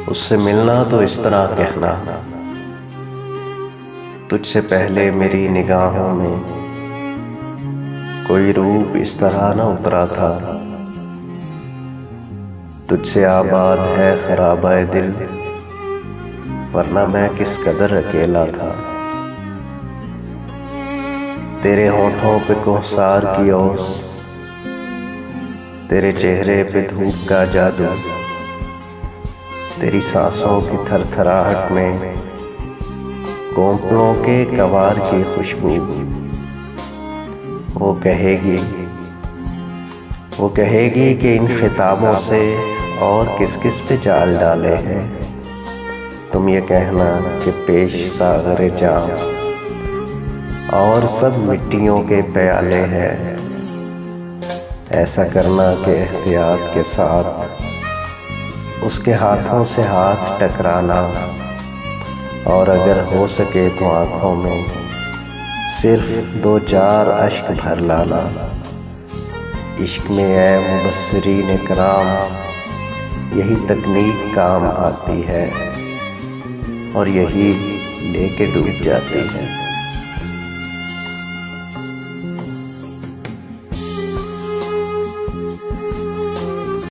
उससे मिलना तो इस तरह कहना, तुझसे पहले मेरी निगाहों में कोई रूप इस तरह न उतरा था। तुझसे आबाद है खराबाए दिल, वरना मैं किस कदर अकेला था। तेरे होठों पे कोहसार की ओस, तेरे चेहरे पे धूप का जादू, तेरी सांसों की थरथराहट में कोंपलों के कवार की खुशबू। वो कहेगी कि इन खिताबों से और किस किस पे जाल डाले हैं। तुम ये कहना कि पेश सागरे जाम और सब मिट्टियों के प्याले हैं। ऐसा करना कि एहतियात के साथ उसके हाथों से हाथ टकराना, और अगर हो सके तो आँखों में सिर्फ 2-4 अश्क भर लाना। इश्क में ऐ मुबस्सिरीन कराम, यही तकनीक काम आती है और यही लेके डूब जाती है।